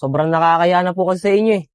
Sobrang nakakaya na po kasi sa inyo eh.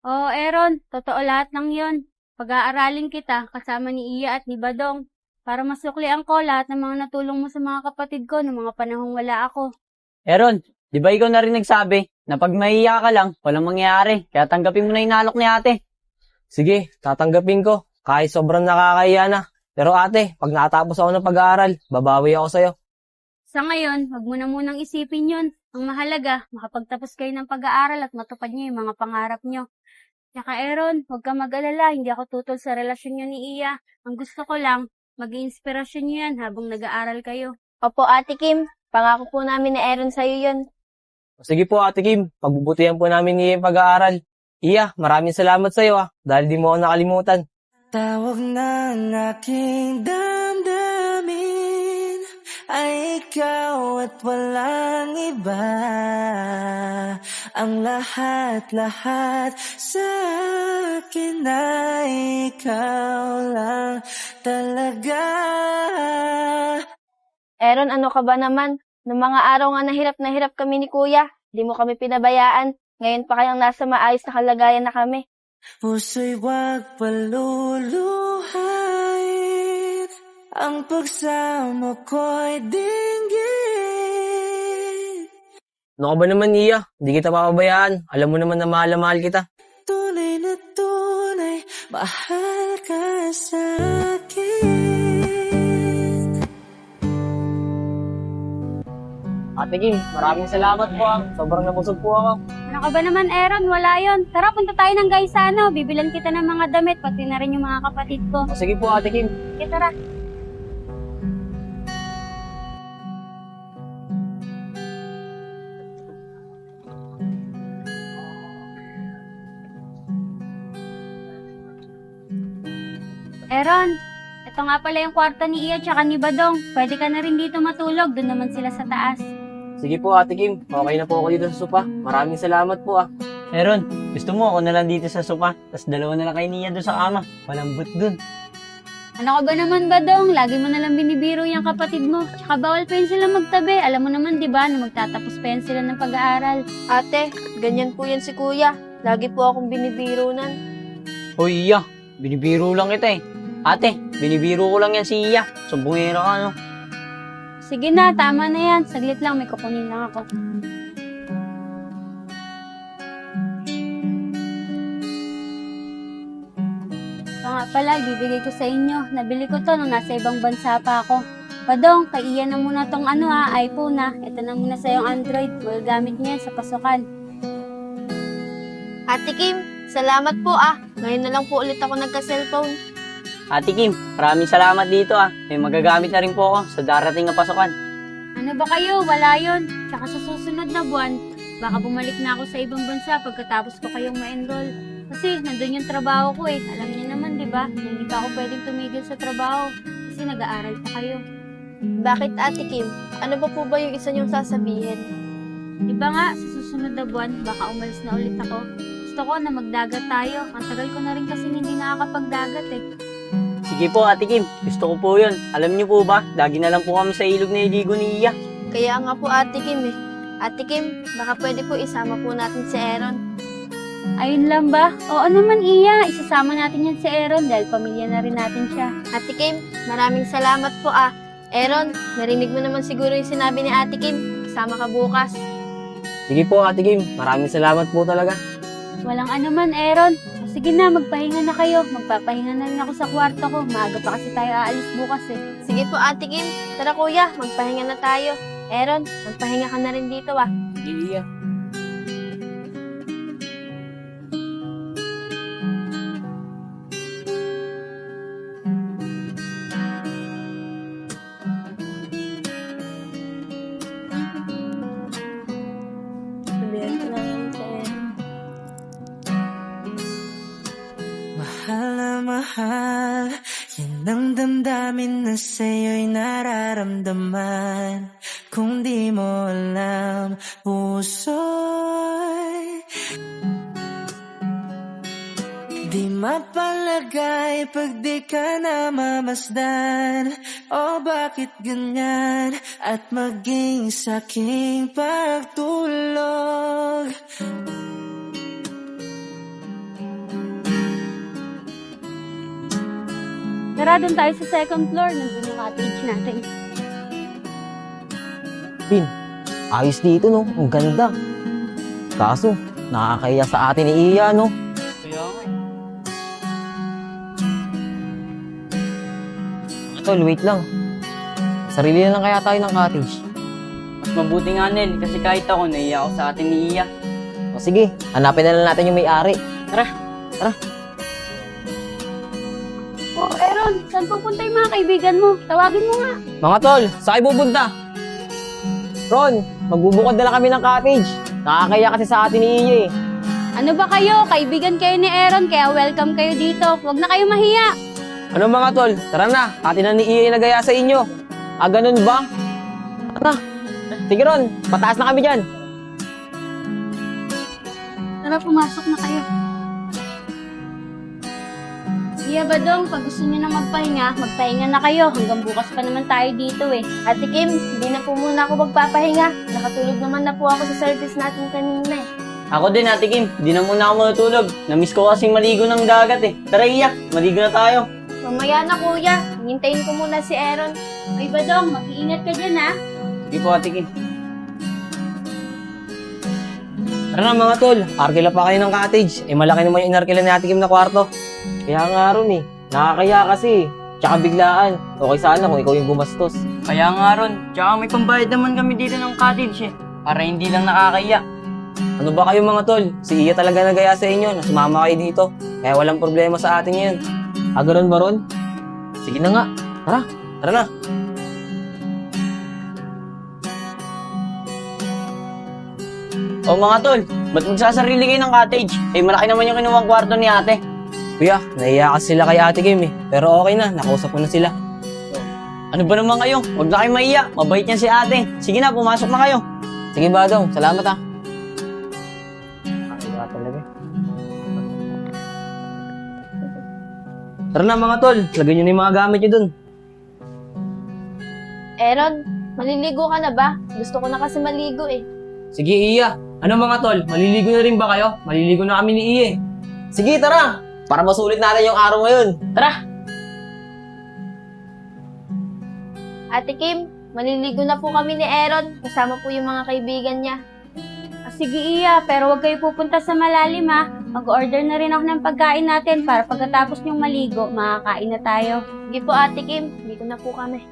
Oo, Aaron, totoo lahat ng yon. Pag-aaralin kita kasama ni Iya at ni Badong para masuklian ko lahat ng mga natulong mo sa mga kapatid ko noong mga panahong wala ako. Aaron, di ba ikaw na rin nagsabi na pag mahiya ka lang, walang mangyayari, kaya tanggapin mo na yung inalok ni ate. Sige, tatanggapin ko. Kahit sobrang nakakaya na. Pero ate, pag natapos ako ng pag-aaral, babawi ako sa'yo. Sa ngayon, wag mo na munang isipin yon. Ang mahalaga, makapagtapos kayo ng pag-aaral at matupad niyo yung mga pangarap niyo. Tsaka Aaron, huwag ka mag-alala, hindi ako tutol sa relasyon niyo ni Iya. Ang gusto ko lang, maging inspirasyon niyo yan habang nag-aaral kayo. Opo, Ate Kim. Pangako po namin ni Aaron sa'yo yun. Sige po ate Kim, pagbubutihan po namin yung pag-aaral. Iya, maraming salamat sa'yo dahil di mo ako nakalimutan. Tawag ng aking damdamin ay ikaw at walang iba. Ang lahat-lahat sa akin ay ikaw lang talaga. Aaron, ano ka ba naman? Noong mga araw nga na hirap kami ni Kuya. Di mo kami pinabayaan. Ngayon pa kayang nasa maayos na kalagayan na kami. Puso'y wag paluluhain, ang pagsama ko'y dinggin. Ano ka ba naman Iya? Hindi kita papabayaan. Alam mo naman na mahal kita. Tunay na tunay, mahal ka sa akin. Ate Kim, maraming salamat po Sobrang nabusog po ako. Ano ka ba naman, Aaron? Wala yon. Tara, punta tayo ng Gaisano. Bibilan kita ng mga damit, pati na rin yung mga kapatid ko. O sige po Ate Kim. Sige, tara. Aaron, ito nga pala yung kwarto ni Iya tsaka ni Badong. Pwede ka na rin dito matulog. Doon naman sila sa taas. Sige po ate Kim, okay na po ako dito sa sopa. Maraming salamat po Aaron, gusto mo ako na lang dito sa sopa, tas dalawa na lang kay Nia doon sa kama. Malambot doon. Ano ka ba naman, Badong? Lagi mo nalang binibiro yung kapatid mo. Tsaka bawal pa yun sila magtabi. Alam mo naman, di ba, na magtatapos pa yun sila ng pag-aaral. Ate, ganyan po yan si Kuya. Lagi po akong binibiro nan. Hoy Iya, binibiro lang kita eh. Ate, binibiro ko lang yan si Iya. Sumbungero ka no. Sige na, tama na yan. Saglit lang, may kukunin lang ako. Ito nga pala, bibigay ko sa inyo. Nabili ko to nung nasa ibang bansa pa ako. Badong, kay Ian na muna tong iPhone Ito na muna sa yung Android. Magagamit niya yan sa pasukan. Ate Kim, salamat po Ngayon na lang po ulit ako nagka-cellphone. Ate Kim, maraming salamat dito May magagamit na rin po ako sa darating na pasukan. Ano ba kayo? Wala yon. Tsaka sa susunod na buwan, baka bumalik na ako sa ibang bansa pagkatapos ko kayong ma-enroll. Kasi nandun yung trabaho ko eh. Alam niyo naman, di ba? Hindi pa ako pwedeng tumigil sa trabaho kasi nag-aaral pa kayo. Bakit, Ate Kim? Ano ba po yung isa niyong sasabihin? Di ba nga, sa susunod na buwan, baka umalis na ulit ako. Gusto ko na magdagat tayo. Ang tagal ko na rin kasi hindi nakakapagdagat eh. Sige po Ate Kim, gusto ko po yun. Alam niyo po ba, lagi na lang po kami sa ilog na iligo ni Iya. Kaya nga po, Ate Kim Ate Kim, baka pwede po isama po natin si Aaron. Ayun lang ba? Oo naman, Iya. Isasama natin yan si Aaron dahil pamilya na rin natin siya. Ate Kim, maraming salamat po Aaron, narinig mo naman siguro yung sinabi ni Ate Kim. Kasama ka bukas. Sige po ate Kim, maraming salamat po talaga. Walang anuman, Aaron. Sige na, magpahinga na kayo. Magpapahinga na rin ako sa kwarto ko. Maaga pa kasi tayo aalis bukas eh. Sige po, Ate Kim. Tara, Kuya, magpahinga na tayo. Aaron, magpahinga ka na rin dito Sige Iya. Sabihan ko na lang si Aaron. Mahal na mahal, yan ang damdamin na sa'yo'y nararamdaman. Kung di mo alam, puso'y di mapalagay pag di ka na mamasdan. O bakit ganyan? At maging sa'king pagtulog. Tara, doon tayo sa second floor. Nandun yung cottage natin. Pin, ayos dito, no? Ang ganda. Kaso, nakakahiya sa atin ni Iya, no? Kaya nga eh. Tol, wait lang. Sarili na lang kaya tayo ng cottage. Mas mabuti nga, Nel, kasi kahit ako, naiiyak ako sa atin ni Iya. O sige, hanapin na lang natin yung may-ari. Oh, Aaron, saan pupunta yung mga kaibigan mo? Tawagin mo nga. Mga tol, saan kayo pupunta? Ron, magbubukod na lang kami ng cottage. Nakakaya kasi sa atin ni Iya eh. Ano ba kayo? Kaibigan kayo ni Aaron, kaya welcome kayo dito. Huwag na kayo mahiya. Ano mga tol, tara na, atin na ni Iya yung nagaya sa inyo. Ah, ganun ba? Tara, sige Ron, pataas na kami dyan. Tara, pumasok na kayo. Iya Badong, pag gusto niyo na magpahinga na kayo. Hanggang bukas pa naman tayo dito eh. Ate Kim, hindi na po muna ako magpapahinga. Nakatulog naman na po ako sa service natin kanina eh. Ako din, Ate Kim. Di na muna ako matutulog. Namiss ko kasing maligo ng dagat eh. Tara, Iya. Maligo na tayo. Mamaya na kuya, hintayin ko muna si Aaron. Ay Badong, mag-iingat ka dyan ha. Sige po, Ate Kim. Tara na mga tol, arkila pa kayo ng cottage. Eh malaki naman yung inarkila ni Ate Kim na kwarto. Kaya nga Ron eh, nakakaya kasi. Tsaka biglaan. Okay sana kung ikaw yung gumastos. Kaya nga, Ron. Tsaka may pambayad naman kami dito ng cottage eh. Para hindi lang nakakaya. Ano ba kayo mga tol? Si Iya talaga nagaya sa inyo na sumama kayo dito. Kaya walang problema sa atin yun. Ah, ganun ba Ron? Sige na nga. Tara, tara na. O mga tol, ba't magsasarili kayo ng cottage? Eh, malaki naman yung kinuwang kwarto ni ate. Kuya, naiiyak sila kay Ate Kim eh. Pero okay na, nakausap ko na sila. Ano ba naman kayo? Huwag na kayo maiyak. Mabait niya si ate. Sige na, pumasok na kayo. Sige Badong, salamat ah. Talaga. Tara na mga tol, lagyan nyo na yung mga gamit nyo dun. Aaron, maliligo ka na ba? Gusto ko na kasi maligo eh. Sige Iya, ano mga tol, maliligo na rin ba kayo? Maliligo na kami ni Iya eh. Sige tara, para masulit natin yung araw ngayon. Tara! Ate Kim, maliligo na po kami ni Aaron. Kasama po yung mga kaibigan niya. Ah, sige Iya, pero huwag kayo pupunta sa malalim ha. Mag-order na rin ako ng pagkain natin para pagkatapos niyong maligo, makakain na tayo. Sige po Ate Kim, dito na po kami.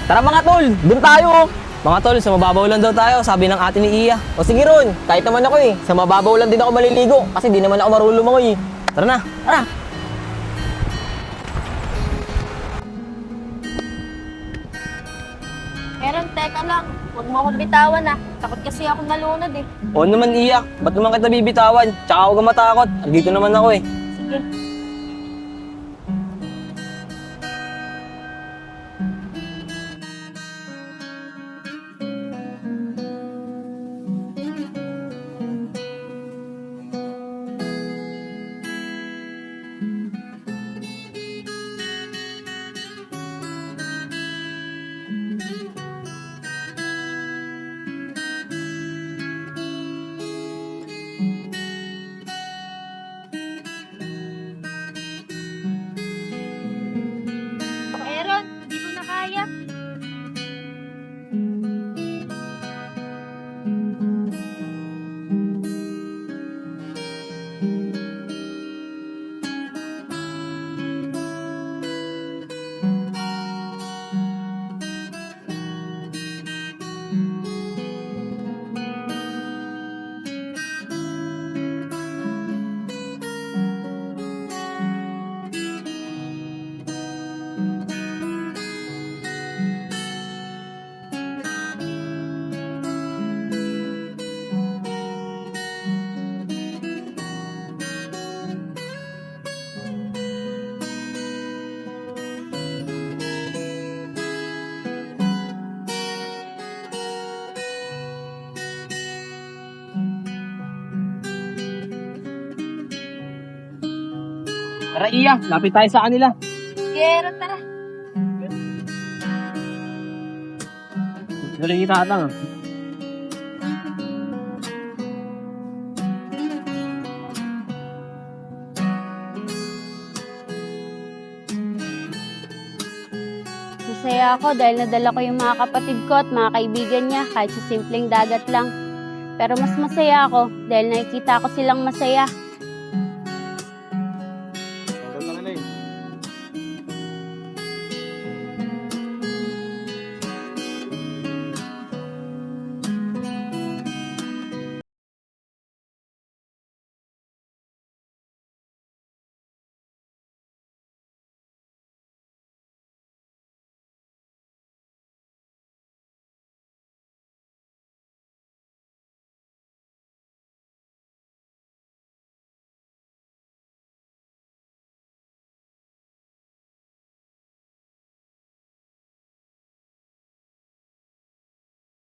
Tara mga tol, dun tayo oh. Mga tol, sa mababaw lang daw tayo, sabi ng ate ni Iya. O sige Ron, kahit naman ako eh, sa mababaw lang din ako maliligo kasi di naman ako marunong lumangoy eh. Tara na, tara! Aaron, teka lang. Huwag mo akong bitawan ah. Takot kasi ako nalunod eh. Oo naman Iya, ba't naman kita bibitawan? Tsaka huwag kang matakot, andito naman ako eh. Sige. Tara, Iya. Lapit tayo sa kanila. Pero tara. Dali kita atang. Masaya ako dahil nadala ko yung mga kapatid ko at mga kaibigan niya kahit sa simpleng dagat lang. Pero mas masaya ako dahil nakikita ko silang masaya.